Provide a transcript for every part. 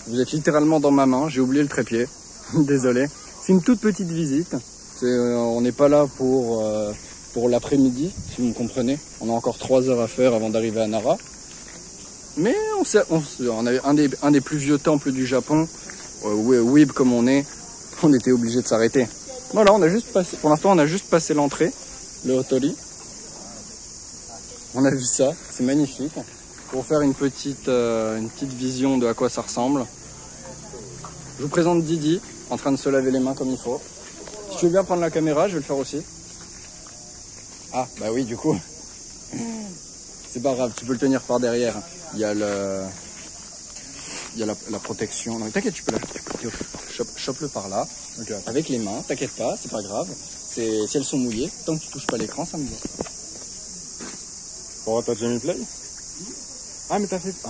Vous êtes littéralement dans ma main, j'ai oublié le trépied. Désolé. C'est une toute petite visite. On n'est pas là pour l'après-midi, si vous me comprenez. On a encore 3 heures à faire avant d'arriver à Nara. Mais on a un des plus vieux temples du Japon, Weeb comme on était obligé de s'arrêter. Voilà, pour l'instant on a juste passé l'entrée, le Otori. On a vu ça, c'est magnifique. Pour faire une petite vision de à quoi ça ressemble. Je vous présente Didi, en train de se laver les mains comme il faut. Si tu veux bien prendre la caméra, je vais le faire aussi. Ah, bah oui, du coup. C'est pas grave, tu peux le tenir par derrière. Il y a la protection. Non, mais t'inquiète, tu peux chope-le par là. Okay. Avec les mains, t'inquiète pas, c'est pas grave. Si elles sont mouillées, tant que tu touches pas l'écran, ça me va. Bon, t'as déjà mis play? Ah, mais t'as fait... Ah.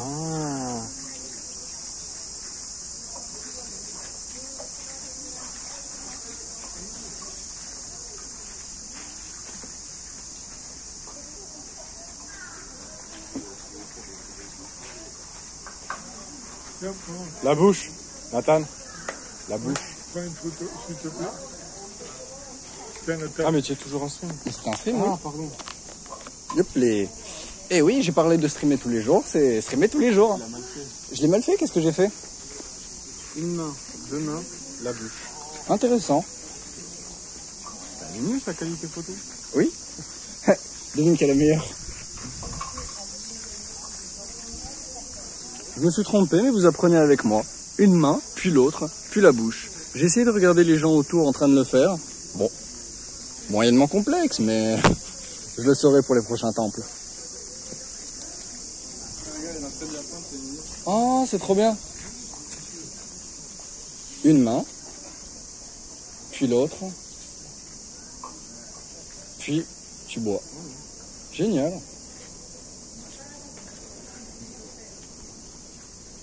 La bouche, Nathan. La bouche. Prends une photo, s'il te plaît. Ah, mais tu es toujours en stream. C'est un stream, ah, oui. Pardon. Yop, Eh oui, j'ai parlé de streamer tous les jours, c'est streamer tous les jours. Je l'ai mal fait, qu'est-ce que j'ai fait? Une main, 2 mains, la bouche. Intéressant. Elle est mieux sa qualité photo. Oui. Devine quelle est la meilleure. Je me suis trompé, mais vous apprenez avec moi. Une main, puis l'autre, puis la bouche. J'ai essayé de regarder les gens autour en train de le faire. Bon, moyennement complexe, mais je le saurai pour les prochains temples. Oh, c'est trop bien. Une main, puis l'autre, puis tu bois. Génial.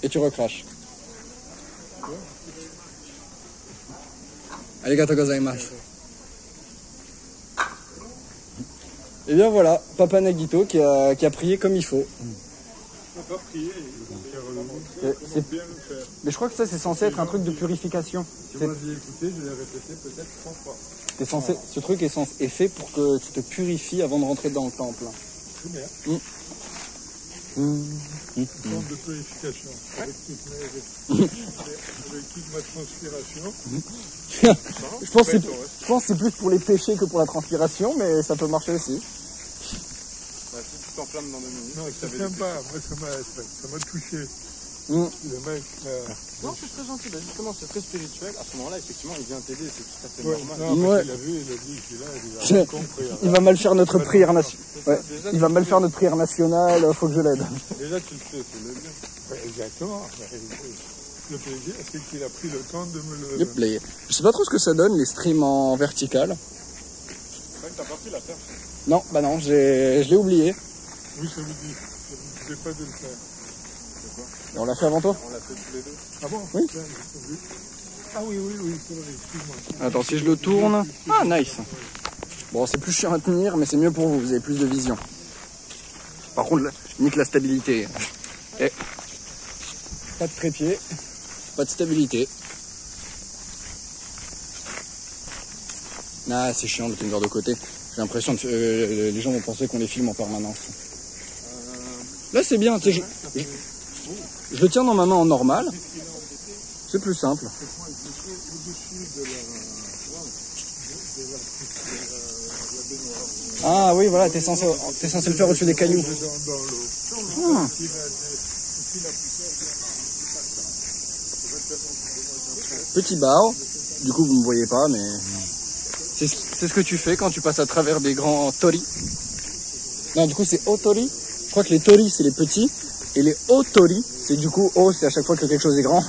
Et tu recraches. Arigatou gozaimasu. Et bien voilà, Papa Nagito qui a prié comme il faut. On n'a pas prié, Mais je crois que ça c'est censé être un truc de purification. Tu m'as dit écouter, je l'ai répété peut-être 100 fois. Ce truc est fait pour que tu te purifies avant de rentrer dans le temple. C'est bien. Une forme de purification. Avec toute ma transpiration. Je pense que c'est plus pour les péchés que pour la transpiration, mais ça peut marcher aussi. Bah, si tu t'enflammes dans 2 minutes. Non, c'est sympa. Moi, ça m'a touché. Le mec. Non, c'est très gentil. Bah, justement, c'est très spirituel. À ce moment-là, effectivement, il vient t'aider. C'est tout à fait normal. Non, ouais. il a vu, il a dit qu'il a compris. Il va mal faire notre prière nationale. Ouais. Il va mal faire notre prière nationale, faut que je l'aide. Déjà, tu le sais, c'est le bien. Exactement. Le plaisir, c'est qu'il a pris le temps de me le... Je sais pas trop ce que ça donne, les streams en vertical. C'est vrai que t'as pas pris la terre. Non, bah non, je l'ai oublié. Oui, ça vous dit. Ça ne vous pas de le faire. Et on l'a fait avant toi? On l'a fait tous les deux. Ah bon? Oui. Ah oui, c'est vrai, excuse-moi. Attends, si je le tourne... Ah, nice. Bon, c'est plus chiant à tenir, mais c'est mieux pour vous, vous avez plus de vision. Par contre, nique la stabilité. Et pas de trépied, pas de stabilité. Ah, c'est chiant de tenir de côté. J'ai l'impression que les gens vont penser qu'on les filme en permanence. Là, c'est bien, tu sais, je le tiens dans ma main en normal. C'est plus simple. Ah oui, voilà, t'es censé le faire au-dessus des cailloux. Ah. Petit bar, du coup vous me voyez pas, mais c'est ce que tu fais quand tu passes à travers des grands tori. Non, du coup c'est otori. Je crois que les tori c'est les petits, et les otori, c'est du coup o, c'est à chaque fois que quelque chose est grand.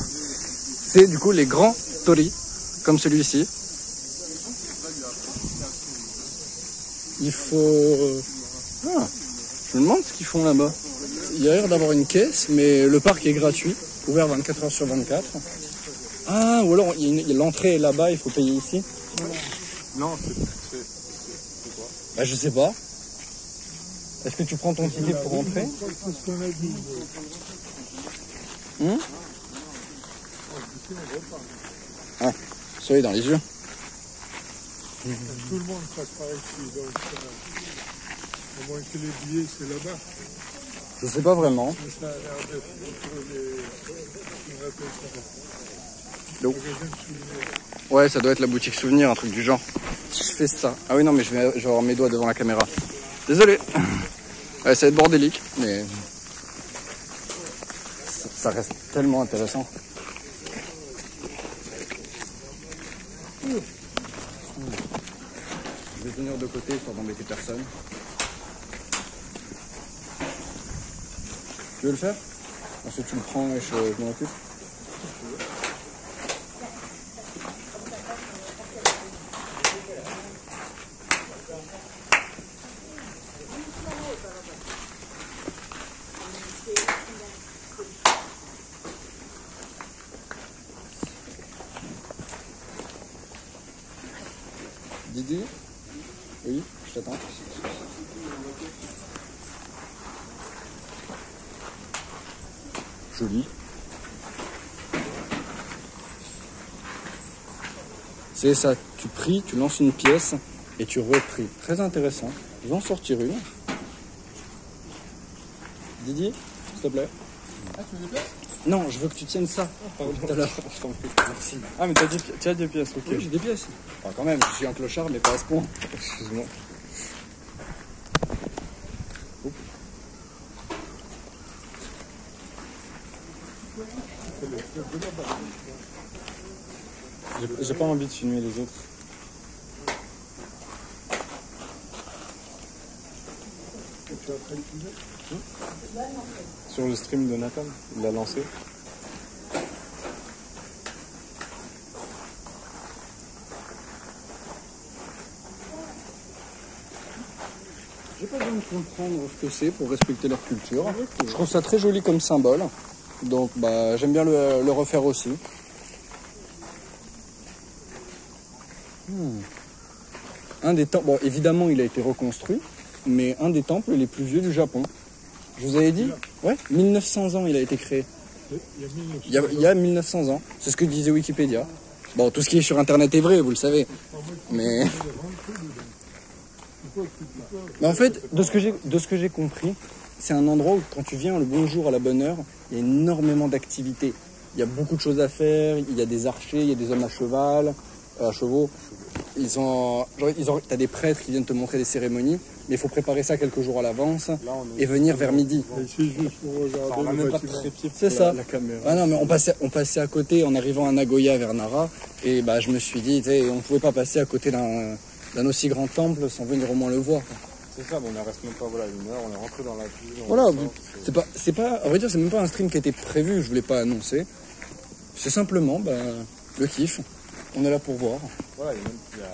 C'est du coup les grands tori, comme celui-ci. Il faut... Ah, je me demande ce qu'ils font là-bas. Il y a l'air d'avoir une caisse, mais le parc est gratuit, ouvert 24 heures sur 24. Ah, ou alors l'entrée est là-bas, il faut payer ici. Non, c'est quoi? Bah je sais pas. Est-ce que tu prends ton ticket pour rentrer? on repart. Soleil dans les yeux. Tout le monde passe par ici, donc à moins que les billets, c'est là-bas. Je sais pas vraiment. Mais ça a l'air d'être entre les... On appelle ça. Donc. Magasin de souvenirs. Ouais, ça doit être la boutique souvenir, un truc du genre. Si je fais ça. Ah oui, non, mais je vais avoir mes doigts devant la caméra. Désolé. Ouais, ça va être bordélique, mais ça reste tellement intéressant. Je vais venir de côté pour n'embêter personne. Tu veux le faire? Ensuite tu le prends et je m'en occupe. Didi? Oui, je t'attends. Joli. C'est ça, tu pries, tu lances une pièce et tu repries. Très intéressant. Je vais en sortir une. Didi, s'il te plaît. Ah, tu veux des pièces? Non, je veux que tu tiennes ça. Pardon. Tout à l'heure. Je t'en prie. Merci. Ah, mais tu as des pièces, ok. Oui, j'ai des pièces. Enfin, quand même, je suis un clochard, mais pas à ce point. Excuse-moi. J'ai pas envie de filmer les autres. Tu as pris le sujet? Sur le stream de Nathan, il l'a lancé. J'ai pas besoin de comprendre ce que c'est pour respecter leur culture. Je trouve ça très joli comme symbole. Donc bah j'aime bien le refaire aussi. Un des temples, bon évidemment il a été reconstruit, mais un des temples les plus vieux du Japon. Je vous avais dit? Ouais, 1900 ans il a été créé. Il y a 1900 ans, c'est ce que disait Wikipédia. Bon, tout ce qui est sur internet est vrai, vous le savez. Mais en fait, de ce que j'ai compris, c'est un endroit où quand tu viens le bon jour à la bonne heure, il y a énormément d'activités. Il y a beaucoup de choses à faire, il y a des archers, il y a des hommes à cheval, à chevaux. T'as des prêtres qui viennent te montrer des cérémonies, mais il faut préparer ça quelques jours à l'avance et venir vers midi. Et c'est juste pour regarder On n'a le même pas de bâtiment. trépied C'est pour ça. la caméra. Ah non, mais on passait à côté en arrivant à Nagoya vers Nara, et bah je me suis dit, tu sais, on pouvait pas passer à côté d'un aussi grand temple sans venir au moins le voir. C'est ça, mais on ne reste même pas une heure, on est rentré dans la ville. Voilà, c'est pas, à vrai dire, c'est même pas un stream qui était prévu, je voulais pas annoncer. C'est simplement, le kiff. On est là pour voir. Voilà, il y a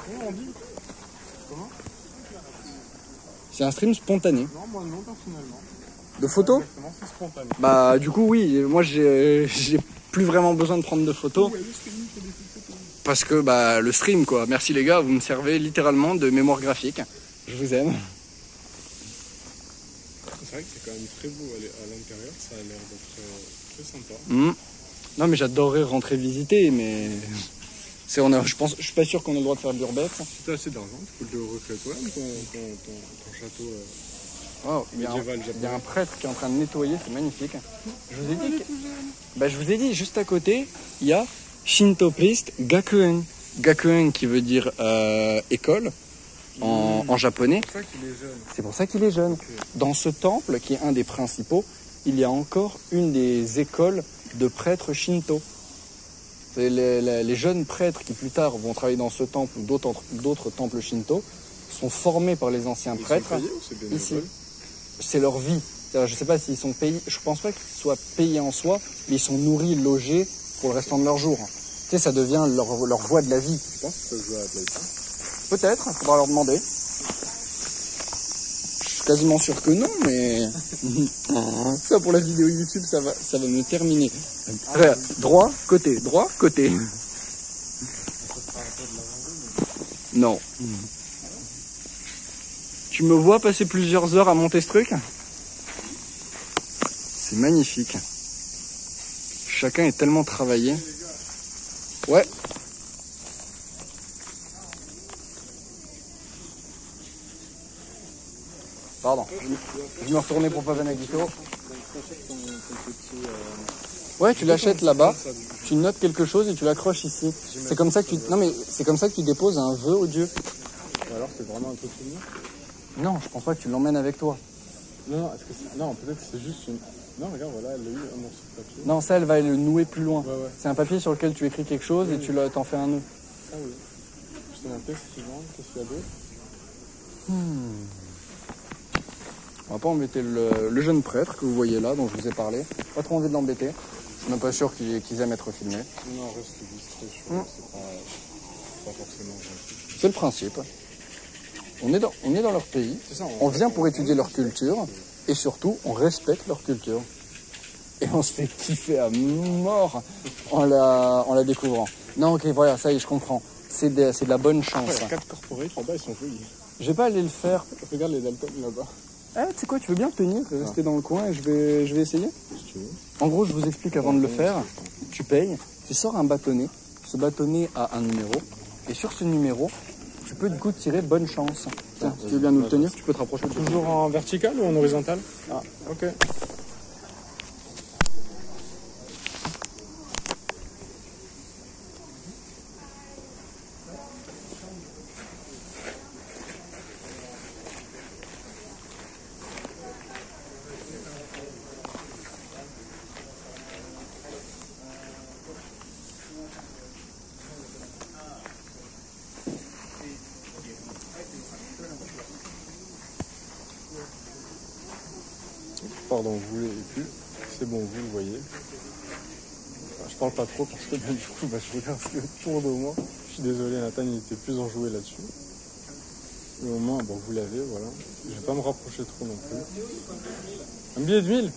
comment on dit? Comment? C'est un stream spontané. Non, moi non, personnellement. De photos? Exactement, c'est spontané. Bah, du coup, oui, moi j'ai plus vraiment besoin de prendre de photos. Parce que, le stream, quoi. Merci les gars, vous me servez littéralement de mémoire graphique. Je vous aime. C'est vrai que c'est quand même très beau à l'intérieur, ça a l'air d'être très sympa. Non, mais j'adorerais rentrer visiter, mais je suis pas sûr qu'on ait le droit de faire de l'urbex. Si t'as assez d'argent, tu peux le recréer toi-même, ton château Wow, il y médiéval a japonais. un prêtre qui est en train de nettoyer, c'est magnifique. Je vous ai dit, je vous ai dit, juste à côté, il y a Shinto priest Gakuen. Gakuen qui veut dire école en japonais. C'est pour ça qu'il est jeune. C'est pour ça qu'il est jeune. Dans ce temple, qui est un des principaux, il y a encore une des écoles de prêtres Shinto. C'est les jeunes prêtres qui plus tard vont travailler dans ce temple ou d'autres temples Shinto sont formés par les anciens prêtres. Ils sont payés ou c'est bénévole? Ici, c'est leur vie. C'est-à-dire, je ne sais pas s'ils sont payés, je pense pas qu'ils soient payés en soi, mais ils sont nourris, logés pour le restant de leur jour. Tu sais, ça devient leur voie de la vie. Je pense qu'ils peuvent jouer à la PlayStation. Peut-être, il faudra leur demander. Je suis quasiment sûr que non, mais ça pour la vidéo YouTube, ça va me terminer. Regarde, droit, côté, droit, côté. Non. Tu me vois passer plusieurs heures à monter ce truc? C'est magnifique. Je Chacun est tellement travaillé. Ouais. Pardon. Je me retournais pour Pavanagito. Ouais, tu l'achètes là-bas. Tu notes quelque chose et tu l'accroches ici. C'est comme ça que tu. Non mais c'est comme ça que tu déposes un vœu au Dieu. Alors c'est vraiment un truc souvenir. Non, je pense pas que tu l'emmènes avec toi. Non, est-ce que c'est... Non, peut-être que c'est juste une... Non, regarde, voilà, elle a eu un morceau de papier. Non, ça, elle va le nouer plus loin. Ouais, ouais. C'est un papier sur lequel tu écris quelque chose et tu t'en fais un nœud. Ah oui. Justement, qu'est-ce qu'il y a d'autre? On va pas embêter le jeune prêtre que vous voyez là, dont je vous ai parlé. Pas trop envie de l'embêter. Je suis même pas sûr qu'ils aiment être filmés. Non, reste distrait, je crois. C'est pas forcément gentil. C'est le principe. On est dans leur pays. C'est ça, On vient pour étudier leur culture. Et surtout, on respecte leur culture. Et on se fait kiffer à mort en la découvrant. Non, ok, voilà, ça y est, je comprends. C'est de la bonne chance. Ouais, il y a 4 corporates là-bas, ils sont jolis. Je vais pas aller le faire. Regarde les Dalton là-bas. Ah, tu sais quoi, tu veux bien tenir, rester dans le coin et je vais essayer. Si tu veux. En gros, je vous explique avant de le faire. Tu payes, tu sors un bâtonnet. Ce bâtonnet a un numéro. Et sur ce numéro, tu peux du coup tirer bonne chance. Tiens, si tu veux bien nous le tenir, tu peux te rapprocher. Toujours en vertical ou en horizontal? Ah, ok. Pardon, vous voulez plus. C'est bon, vous le voyez. Enfin, je parle pas trop parce que du coup, je regarde ce tour de moi. Je suis désolé, Nathan, il était plus enjoué là-dessus. Mais au moins, bon, vous l'avez, voilà. Je vais pas me rapprocher trop non plus. Un billet de 1000.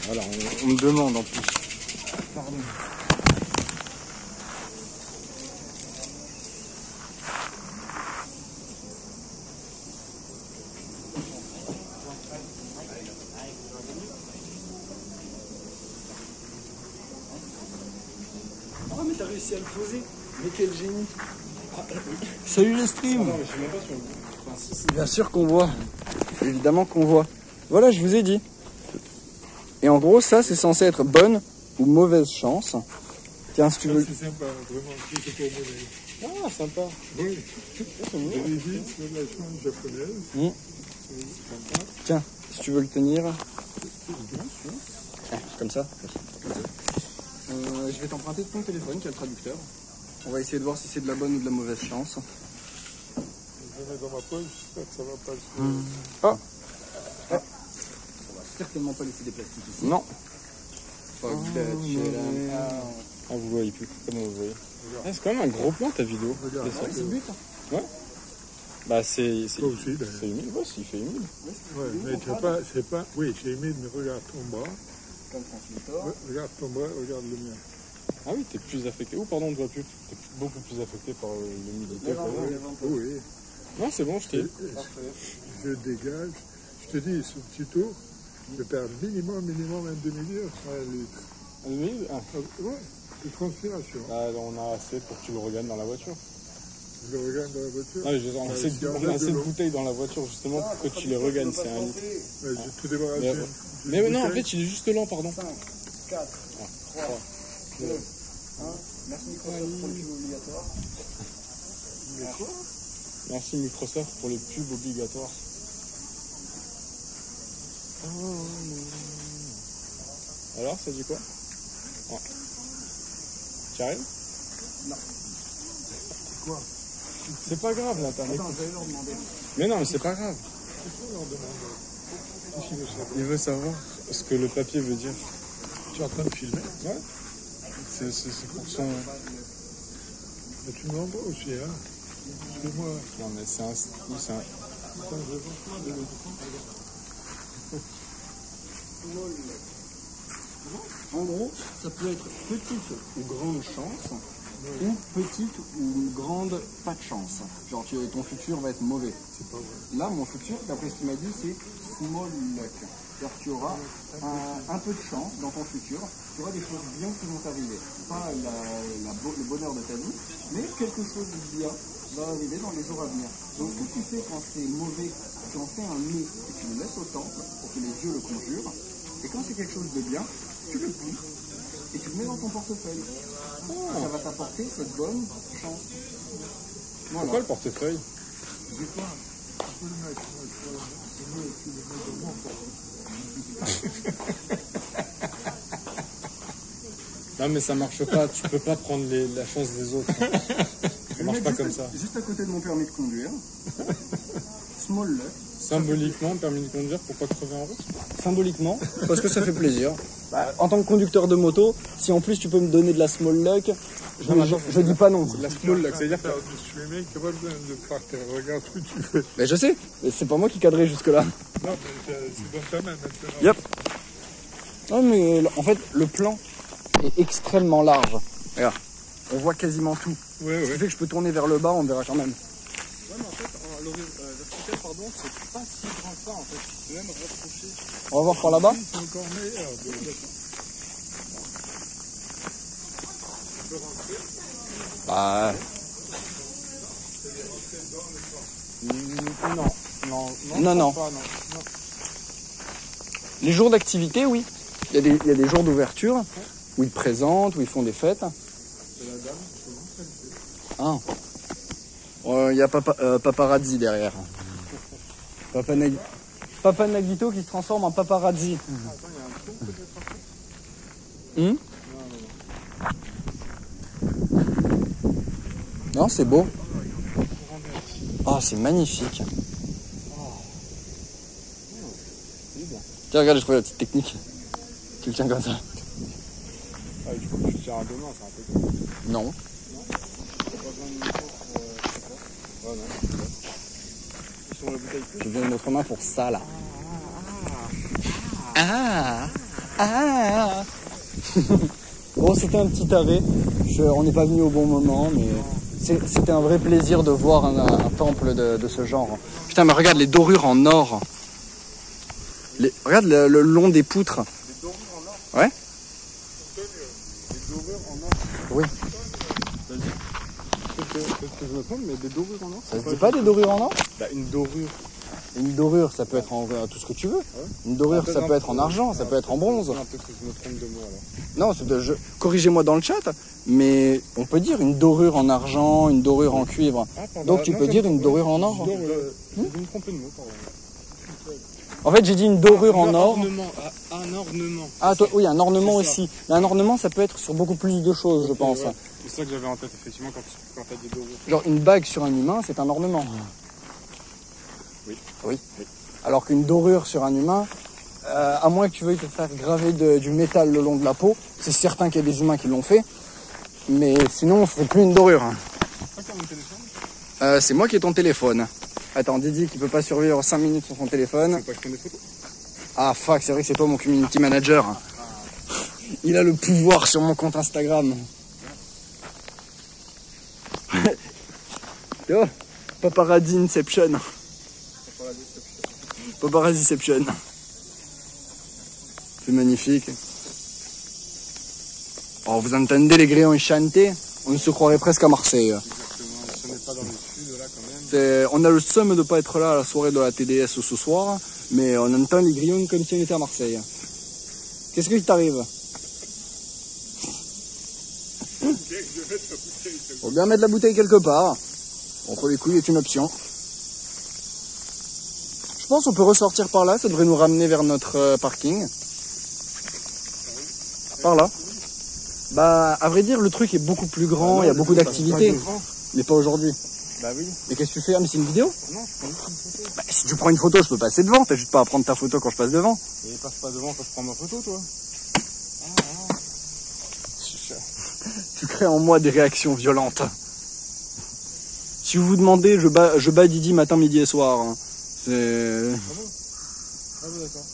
Voilà, on me demande en plus. Pardon. Oh, mais t'as réussi à le poser. Mais quel génie. Salut les streams. Non, mais je sais même pas si on... Enfin, si, Bien sûr qu'on voit. Évidemment qu'on voit. Voilà, je vous ai dit. Et en gros, ça, c'est censé être bonne ou mauvaise chance. Tiens, si tu veux. C'est sympa, vraiment, c'est pour moi. Ah, sympa. Oui, C'est mieux. je visite sur la chambre japonaise. Tiens, si tu veux le tenir. Comme ça. Je vais t'emprunter ton téléphone qui a le traducteur. On va essayer de voir si c'est de la bonne ou de la mauvaise chance. Je le mets dans ma poche, j'espère que ça va pas se... Oh. On va certainement pas laisser des plastiques ici. Non. Fuck that shit. Ah, vous voyez plus. Comment vous voyez? Ah, c'est quand même un gros plan ta vidéo. Regarde, C'est ça. C'est le but. Ouais. Bah c'est Toi aussi, d'ailleurs. c'est humide. Ouais, s'il fait humide. Ouais, mais tu vois pas, c'est pas... Oui, c'est humide, mais regarde ton bras. Comme transmittor. Regarde ton bras, regarde le mien. Ah oui, t'es plus affecté. Oh pardon, on ne voit plus. T'es beaucoup plus affecté par l'humidité. Lève un peu, quoi. lève un peu. Oui, Non, c'est bon, je t'ai. je dégage. Je te dis, ce petit tour, je perds minimum un demi-heure sur un litre. Humide. Ah. Ouais, de transpiration. Bah, on a assez pour que tu le regardes dans la voiture. Je le regarde dans la voiture. Ah, on a assez de bouteilles dans la voiture justement pour que tu les regagnes. C'est un litre. Ouais, je te débarrasse Mais, d'une mais non, en bouteille. fait, il est juste lent, pardon. 5, 4, 3, 2, 1. Merci Microsoft pour le pub obligatoire. Merci Microsoft pour les pubs obligatoires. Alors, ça dit quoi? Oh. Tu arrives? Non. Quoi? C'est pas grave, Nathan. Attends, j'allais leur demander. Mais non, mais c'est pas grave. Qu'est-ce qu'il veut savoir? Il veut savoir ce que le papier veut dire. Tu es en train de filmer? Ouais. C'est pour son... Mais tu me l'envoies aussi, hein? Parce que moi, Non, mais c'est un... attends, je vais voir. En gros, ça peut être petite ou grande chance, ou petite ou grande pas de chance. Genre ton futur va être mauvais. C'est pas vrai. Là, mon futur, d'après ce qu'il m'a dit, c'est small luck. C'est-à-dire que tu auras un peu de chance dans ton futur, tu auras des choses bien qui vont t'arriver. Pas le bonheur de ta vie, mais quelque chose de bien va arriver dans les jours à venir. Donc ce que tu fais quand c'est mauvais, tu en fais un nœud et tu le laisses au temple pour que les dieux le conjurent. Et quand c'est quelque chose de bien, tu le plies et tu le mets dans ton portefeuille. Ça va t'apporter cette bonne chance. Voilà. Pourquoi le portefeuille? Des fois, tu peux le mettre, tu le mets dans mon portefeuille. Non mais ça marche pas, tu peux pas prendre la chance des autres. Ça marche pas comme ça. Juste à côté de mon permis de conduire. Small luck. Symboliquement, permis de conduire pour pas crever en route. Symboliquement, parce que ça fait plaisir. En tant que conducteur de moto, si en plus tu peux me donner de la small luck, je dis pas non. La small luck, c'est-à-dire que Je suis mec, tu n'as pas besoin de faire tes regards ce que tu fais. Mais je sais, mais c'est pas moi qui cadrais jusque là. Non, mais c'est dans ta main maintenant. Yep. Non mais en fait le plan est extrêmement large. Regarde, on voit quasiment tout. Ouais, Ce qui ouais. fait que je peux tourner vers le bas, on verra quand même. Ouais, mais en fait, vertical, pardon, c'est pas si grand que ça en fait. Tu peux même rapprocher. On va voir par là-bas. C'est encore meilleur. Bah, non. Pas, non. Les jours d'activité, oui. Il y a des jours d'ouverture où ils présentent, où ils font des fêtes. Ah. Il y a Paparazzi derrière. Papa Nagito qui se transforme en paparazzi. Non, c'est beau. Ah, c'est magnifique. Tiens, regarde, j'ai trouvé la petite technique. Tu le tiens comme ça. Ah, il faut que tu tires à deux mains, c'est un peu con. Non. T'as pas besoin de moto pour. Ouais, non. Sur la bouteille plus. Je viens une autre main pour ça, là. Ah. Bon, c'était un petit arrêt. On n'est pas venu au bon moment, mais c'était un vrai plaisir de voir un temple de ce genre. Putain, mais regarde les dorures en or. Regarde le long des poutres. Des dorures en or. Ouais. Des dorures en or. Oui. Peut-être que je me trompe, mais des dorures en or. Ça se dit pas des dorures en or? Bah, une dorure. Une dorure, ça peut être en tout ce que tu veux. Une dorure, ça peut être en argent, ça peut être en bronze. Non, peut-être que je me trompe de mot alors. Non, corrigez-moi dans le chat, mais on peut dire une dorure en argent, une dorure en cuivre. Donc tu peux dire une dorure en or. Je me trompe de mot, pardon. En fait, j'ai dit une dorure en or. Un ornement. Ah, oui, un ornement aussi. Mais un ornement, ça peut être sur beaucoup plus de choses, je pense. Ouais. C'est ça que j'avais en tête, effectivement, quand t'as dit dorure. Genre, une bague sur un humain, c'est un ornement. Oui. Alors qu'une dorure sur un humain, à moins que tu veuilles te faire graver du métal le long de la peau, c'est certain qu'il y a des humains qui l'ont fait. Mais sinon, c'est plus une dorure. C'est quoi mon téléphone? C'est moi qui ai ton téléphone. Attends, Didi qui peut pas survivre 5 minutes sur son téléphone. Tu veux pas que je prenne des photos? Ah fuck, c'est vrai que c'est toi mon community manager. Il a le pouvoir sur mon compte Instagram. Oh, Paparazzi Inception. Paparazziception. C'est magnifique. Oh, vous entendez les grillons chanter? On se croirait presque à Marseille. Exactement, ce n'est pas dans le sud là quand même. On a le seum de ne pas être là à la soirée de la TDS ce soir, mais on entend les grillons comme si on était à Marseille. Qu'est-ce qui t'arrive? Faut bien mettre la bouteille quelque part. Entre les couilles est une option. Je pense qu'on peut ressortir par là, ça devrait nous ramener vers notre parking. Par là. Bah, à vrai dire, le truc est beaucoup plus grand, il y a beaucoup d'activités. Mais pas aujourd'hui. Bah oui. Mais qu'est-ce que tu fais? Ah, mais c'est une vidéo? Non, je prends juste une photo. Bah, si tu prends une photo, je peux passer devant. T'as juste pas à prendre ta photo quand je passe devant. Et passe pas devant quand je prends ma photo, toi. Tu crées en moi des réactions violentes. Si vous vous demandez, je bats Didi matin, midi et soir. Hein. C'est... Ah bon, d'accord.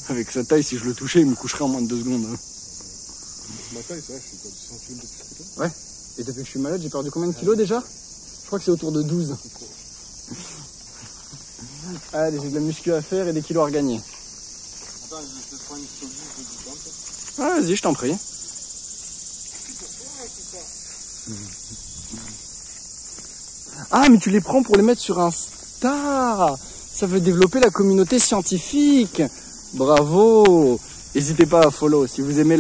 Avec sa taille, si je le touchais, il me coucherait en moins de 2 secondes. Ma taille, c'est vrai, je suis pas 200 kg de plus que toi. Ouais. Et depuis que je suis malade, j'ai perdu combien de kilos déjà? Je crois que c'est autour de 12. Allez, j'ai de la muscu à faire et des kilos à regagner. Attends, je vais te prendre une sauce du temple. Ah, vas-y, je t'en prie. Ah, mais tu les prends pour les mettre sur Insta. Ça veut développer la communauté scientifique. Bravo. N'hésitez pas à follow. Si vous aimez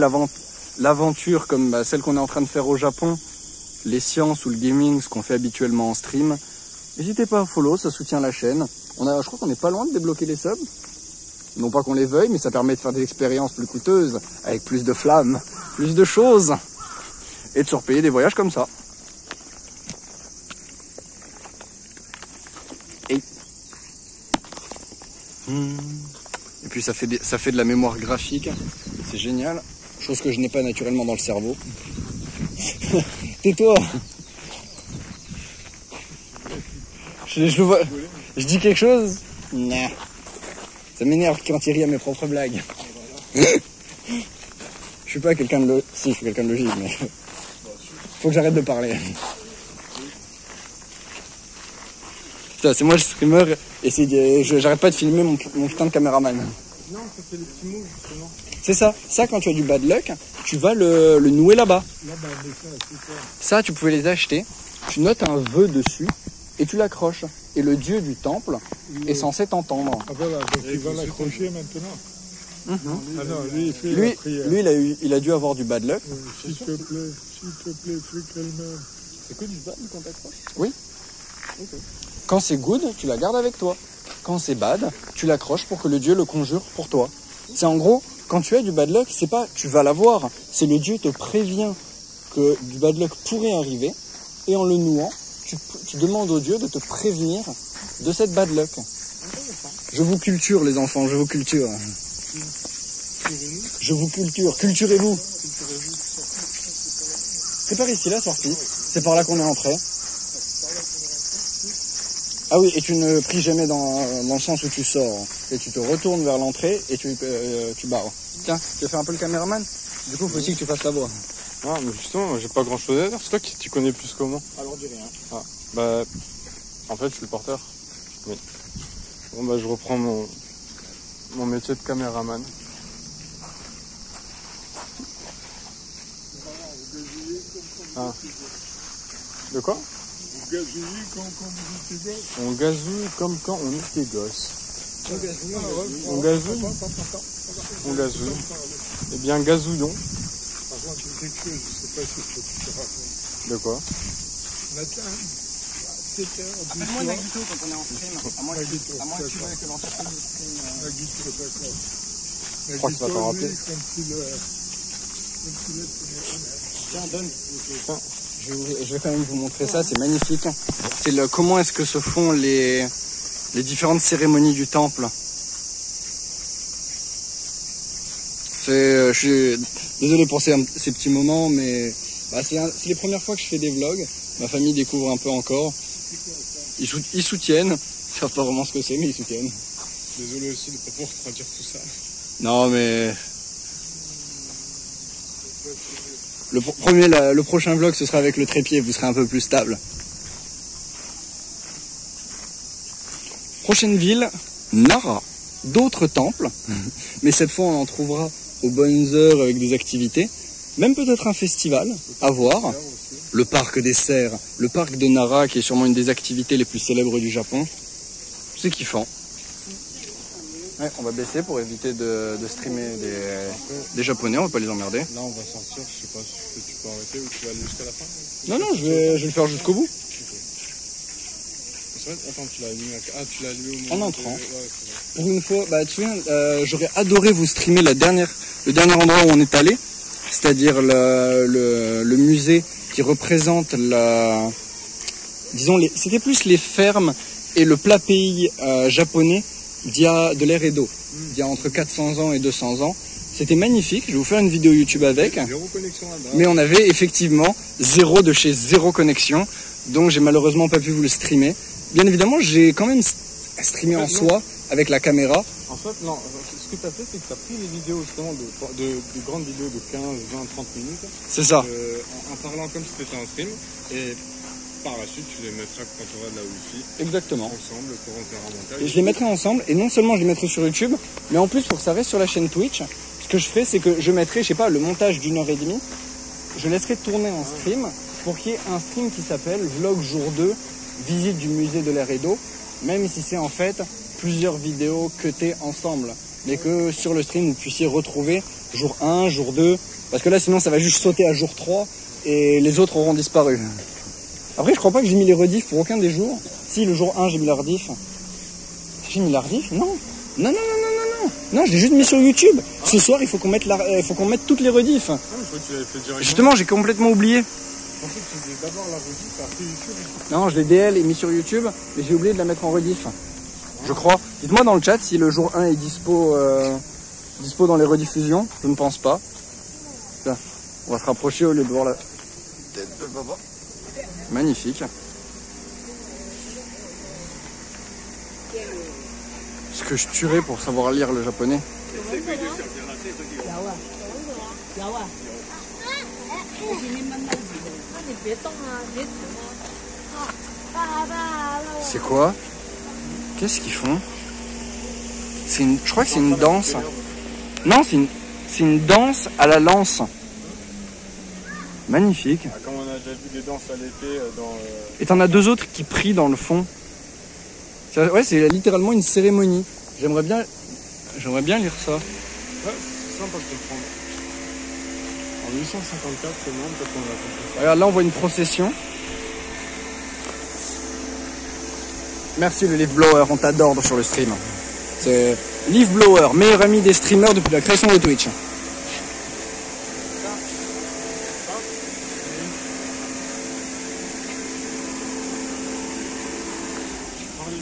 l'aventure comme celle qu'on est en train de faire au Japon, les sciences ou le gaming, ce qu'on fait habituellement en stream, n'hésitez pas à follow, ça soutient la chaîne. Je crois qu'on n'est pas loin de débloquer les subs. Non pas qu'on les veuille, mais ça permet de faire des expériences plus coûteuses, avec plus de flammes, plus de choses, et de se repayer des voyages comme ça. Et puis ça fait de la mémoire graphique, c'est génial, chose que je n'ai pas naturellement dans le cerveau. Tais-toi. Je le vois. Je dis quelque chose? Nah. Ça m'énerve quand il rit à mes propres blagues. Je suis pas quelqu'un de Si, je suis quelqu'un de logique, mais faut que j'arrête de parler. Putain, c'est moi le streamer et j'arrête pas de filmer mon putain de caméraman. Non, ça fait les petits mots justement. C'est ça. Ça, quand tu as du bad luck, tu vas le nouer là-bas. Là-bas, c'est ça. Ça, tu pouvais les acheter. Tu notes un vœu dessus et tu l'accroches. Et le dieu du temple est censé t'entendre. Ah voilà, donc il va l'accrocher maintenant. Ah non, lui, il fait la prière. Lui, il a dû avoir du bad luck. S'il te plaît, fais qu'elle meure. C'est que du bad quand t'accroches? Oui. Okay. Quand c'est good, tu la gardes avec toi. Quand c'est bad, tu l'accroches pour que le dieu le conjure pour toi. C'est en gros, quand tu as du bad luck, c'est pas tu vas l'avoir, c'est le dieu te prévient que du bad luck pourrait arriver, et en le nouant, tu demandes au dieu de te prévenir de cette bad luck. Je vous culture les enfants, je vous culture. Je vous culture, culturez-vous. C'est par ici la sortie, c'est par là qu'on est entré. Ah oui, et tu ne pries jamais dans le sens où tu sors. Et tu te retournes vers l'entrée et tu barres. Tiens, tu veux faire un peu le caméraman? Du coup, il faut aussi que tu fasses la voix. Ah, mais justement, j'ai pas grand chose à dire. C'est toi qui tu connais plus que moi. Alors, dis rien. Ah, bah, en fait, je suis le porteur. Oui. Bon, bah, je reprends mon métier de caméraman. Ah. De quoi? Vous gazouillez quand vous étiez gosse? On gazouille comme quand on était gosse. On gazouille? On gazouille. Eh bien, gazouillons. Par contre, quelque chose, je ne sais pas si je peux te raconter. De quoi? Matin, 7h, 10h. Appelle-moi Nagito quand on est en stream. À moins que tu veuilles que l'entreprise du stream. Nagito, d'accord. Je crois que ça va t'en rappeler. Tiens, donne. Je vais quand même vous montrer ça, c'est magnifique. C'est comment est-ce que se font les différentes cérémonies du temple. Je suis désolé pour ces petits moments, mais c'est les premières fois que je fais des vlogs. Ma famille découvre un peu encore. Ils soutiennent. Ils savent pas vraiment ce que c'est, mais ils soutiennent. Désolé aussi de ne pas pouvoir traduire tout ça. Non, mais... Le prochain vlog, ce sera avec le trépied, vous serez un peu plus stable. Prochaine ville, Nara. D'autres temples, mais cette fois on en trouvera aux bonnes heures avec des activités. Même peut-être un festival à voir. Le parc des cerfs, le parc de Nara, qui est sûrement une des activités les plus célèbres du Japon. C'est kiffant. Ouais, on va baisser pour éviter de streamer des Japonais, on va pas les emmerder. Là, on va sortir, je sais pas si tu peux arrêter ou tu vas aller jusqu'à la fin. Non, je vais le faire jusqu'au bout. C'est vrai, attends, tu l'as allumé au En moment entrant. Ouais, c'est vrai. Pour une fois, tu vois, j'aurais adoré vous streamer le dernier endroit où on est allé, c'est-à-dire le musée qui représente c'était plus les fermes et le plat pays japonais d'il y a de l'ère Edo, d'il y a entre 400 ans et 200 ans. C'était magnifique, je vais vous faire une vidéo YouTube avec. Zéro connexion là-bas. Mais on avait effectivement zéro de chez zéro connexion, donc j'ai malheureusement pas pu vous le streamer. Bien évidemment, j'ai quand même streamé en soi avec la caméra. En fait, non, ce que tu as fait, c'est que tu as pris des vidéos justement de grandes vidéos de 15, 20, 30 minutes. C'est ça. En parlant comme si c'était un stream. Et par la suite, tu les mettras quand tu auras de la Wi-Fi. Exactement. Ensemble pour faire un montage. Et je les mettrai ensemble, et non seulement je les mettrai sur YouTube, mais en plus pour que ça reste sur la chaîne Twitch, ce que je ferai, c'est que je mettrai, je sais pas, le montage d'1h30, je laisserai tourner en stream pour qu'il y ait un stream qui s'appelle Vlog jour 2, visite du musée de l'air et d'eau, même si c'est en fait plusieurs vidéos cutées ensemble, mais que sur le stream vous puissiez retrouver jour 1, jour 2, parce que là sinon ça va juste sauter à jour 3 et les autres auront disparu. Après je crois pas que j'ai mis les rediffs pour aucun des jours. Si le jour 1 j'ai mis la rediff. J'ai mis la rediff? Non. Non, je l'ai juste mis sur YouTube. Ce soir il faut qu'on mette, toutes les rediffs. Ah, je crois que tu l'avais fait directement. Justement j'ai complètement oublié. En fait, tu faisais d'abord la rediff, après YouTube. Non, je l'ai DL et mis sur YouTube, mais j'ai oublié de la mettre en rediff. Je crois. Dites-moi dans le chat si le jour 1 est dispo dans les rediffusions. Je ne pense pas. Tiens, on va se rapprocher au lieu de voir la tête de papa. Magnifique. Ce que je tuerais pour savoir lire le japonais. C'est quoi? Qu'est-ce qu'ils font? Je crois que c'est une danse. Non, c'est une danse à la lance. Magnifique. Ah, comme on a déjà vu des danses à l'été dans... Et t'en as deux autres qui prient dans le fond. Ouais, c'est littéralement une cérémonie. J'aimerais bien lire ça. Ouais, c'est sympa de comprendre. En 1854, seulement, peut-être qu'on a compris ça. Regarde, là on voit une procession. Merci le Leaf Blower, on t'adore sur le stream. C'est Leaf Blower, meilleur ami des streamers depuis la création de Twitch.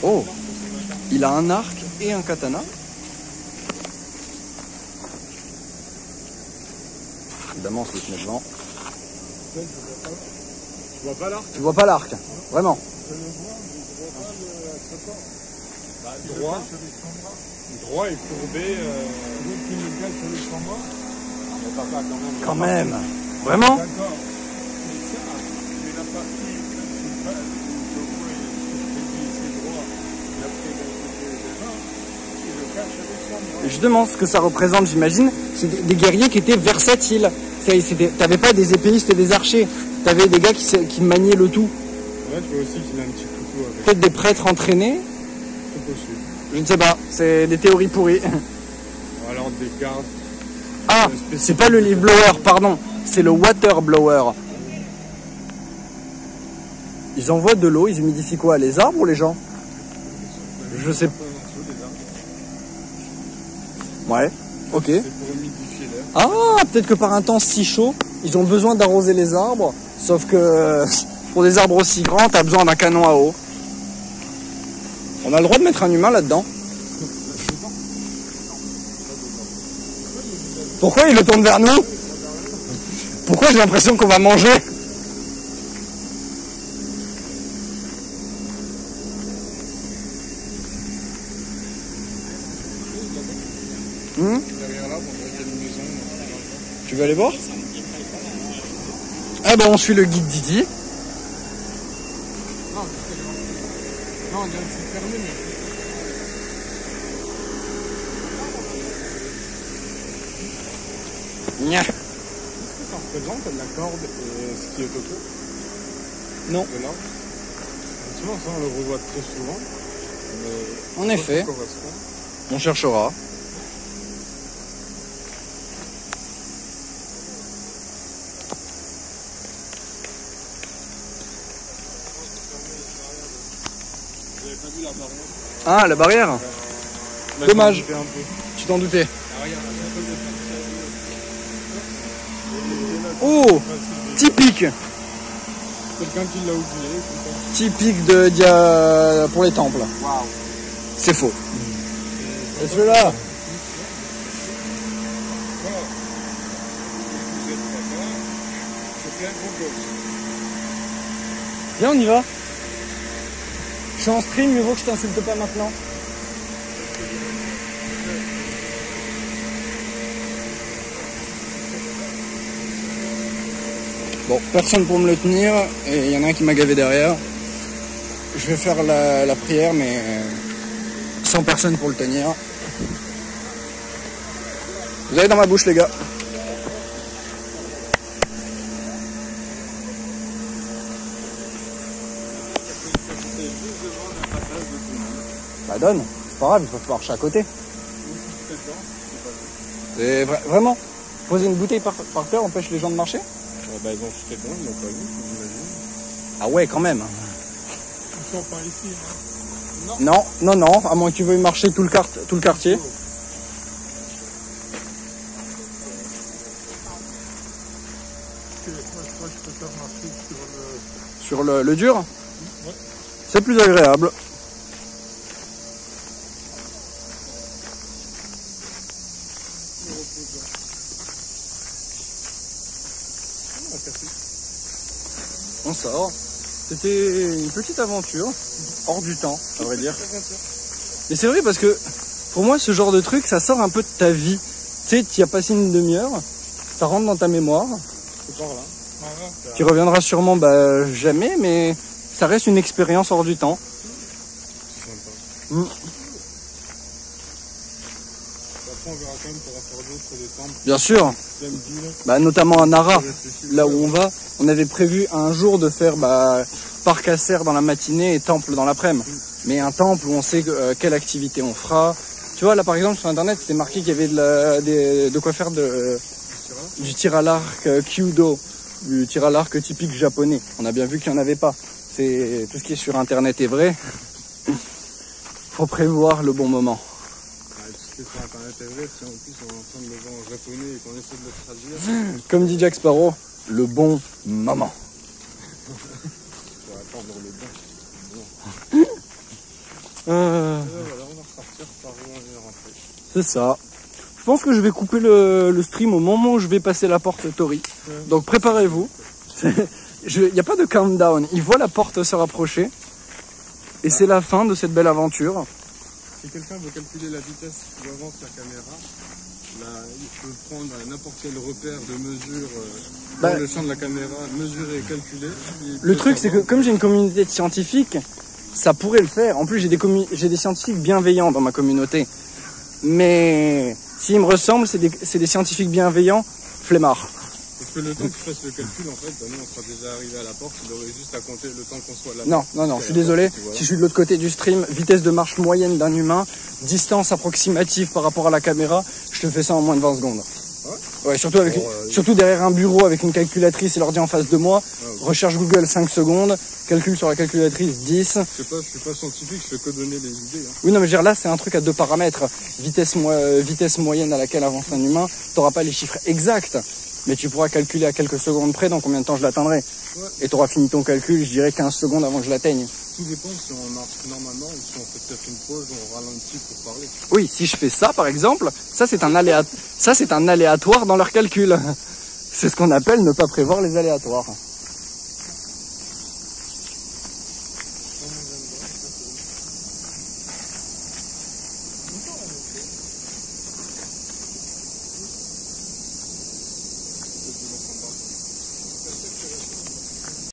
Oh, il a un arc et un katana. Évidemment, on se le met devant. Tu vois pas l'arc? Tu vois pas l'arc, vraiment. Droit et courbé. Quand même. Vraiment? D'accord. Mais la partie principale, c'est droit. Et après, d'un côté devant, il le cache avec son bras. Et justement, ce que ça représente, j'imagine, c'est des guerriers qui étaient versatiles. T'avais pas des épéistes et des archers. T'avais des gars qui maniaient le tout. Là, tu vois aussi qu'il a un petit couteau avec. Peut-être des prêtres entraînés. C'est possible. Je ne sais pas. C'est des théories pourries. Ou alors des gardes. Ah, c'est pas le leaf blower, pardon. C'est le water blower. Ils envoient de l'eau, ils humidifient quoi? Les arbres ou les gens? Je sais pas. Ouais, ok. C'est pour humidifier l'air. Ah, peut-être que par un temps si chaud, ils ont besoin d'arroser les arbres. Sauf que pour des arbres aussi grands, t'as besoin d'un canon à eau. On a le droit de mettre un humain là-dedans. Pourquoi il le tourne vers nous? Pourquoi j'ai l'impression qu'on va manger? Derrière là, on voit qu'il y a une maison. Tu veux aller voir? Ah ben on suit le guide Didi. Non, on dirait que c'est terminé. Nya. Est-ce que ça représente la corde et ce qui est autour? Non. De l'arbre? Tu vois, ça on le revoit très souvent. Mais En effet, ça correspond. on cherchera. Vous avez pas vu la barrière? Ah, la barrière. Là, Dommage. je m'en doutais un peu. Tu t'en doutais. Ah, regarde, Oh, typique. quelqu'un qui l'a oublié. Typique pour les temples. Waouh. C'est faux. Et celui-là? Viens, on y va. Je suis en stream, mieux vaut que je t'insulte pas maintenant. Bon, personne pour me le tenir, et il y en a un qui m'a gavé derrière. Je vais faire la prière, mais sans personne pour le tenir. Vous allez dans ma bouche, les gars. Bah donne, c'est pas grave, ils peuvent marcher à côté. Et vraiment, poser une bouteille par terre empêche les gens de marcher? Bah ils ont jeté dedans, ils l'ont pas vu, j'imagine. Ah ouais, quand même. Ils sont pas ici, hein. Non, à moins que tu veuilles marcher tout le quartier. Ok, moi je crois que je préfère marcher sur le... Sur le dur, Ouais. c'est plus agréable. On sort. C'était une petite aventure, hors du temps, à vrai dire. Mais c'est vrai parce que pour moi, ce genre de truc, ça sort un peu de ta vie. Tu sais, tu y as passé une demi-heure, ça rentre dans ta mémoire. C'est par là. Tu reviendras sûrement jamais, mais ça reste une expérience hors du temps. C'est sympa. Mm. Après on verra quand même, pour faire d'autres des temples. Bien sûr, Pleine ville. notamment à Nara, Réfléchis, là où on va. On avait prévu un jour de faire parc à serre dans la matinée et temple dans l'après-midi. Mais un temple où on sait quelle activité on fera. Tu vois, là par exemple sur internet, c'était marqué qu'il y avait de quoi faire du tir à l'arc kyudo, du tir à l'arc typique japonais. On a bien vu qu'il n'y en avait pas. C'est tout ce qui est sur internet est vrai. Faut prévoir le bon moment. Tout ce qui est sur internet est vrai, si en plus on est en train de le voir en japonais et qu'on essaie de le traduire, Comme dit Jack Sparrow, le bon moment. on va attendre le bon. Euh, Voilà, on va repartir par où on est rentré. c'est ça. Je pense que je vais couper le stream au moment où je vais passer la porte Tori. Donc préparez-vous. Il n'y a pas de countdown. Il voit la porte se rapprocher. Et c'est la fin de cette belle aventure. Si quelqu'un veut calculer la vitesse où avance la caméra, là, il peut prendre n'importe quel repère de mesure Bah, dans le champ de la caméra, mesurer et calculer. Le truc, c'est que comme j'ai une communauté de scientifiques, ça pourrait le faire. En plus, j'ai des scientifiques bienveillants dans ma communauté. Mais s'ils me ressemblent, c'est des scientifiques bienveillants, flemmards. Parce que le temps que tu fasses le calcul, en fait, bah, nous on sera déjà arrivé à la porte, il aurait juste à compter le temps qu'on soit là. Non, je suis désolé. Si je suis de l'autre côté du stream, vitesse de marche moyenne d'un humain, distance approximative par rapport à la caméra, je te fais ça en moins de 20 secondes. Ouais, surtout derrière un bureau avec une calculatrice et l'ordi en face de moi. Recherche Google 5 secondes, calcul sur la calculatrice 10. Je suis pas scientifique, je fais que donner les idées. Hein. Oui, non, mais je veux dire, là, c'est un truc à 2 paramètres. Vitesse moyenne à laquelle avance un humain, t'auras pas les chiffres exacts, mais tu pourras calculer à quelques secondes près dans combien de temps je l'atteindrai. Ouais. Et t'auras fini ton calcul, je dirais 15 secondes avant que je l'atteigne. Tout dépend si on marche normalement ou si on fait peut-être une pause, on ralentit pour parler. Oui, si je fais ça, par exemple, ça c'est un aléatoire dans leur calcul. C'est ce qu'on appelle ne pas prévoir les aléatoires.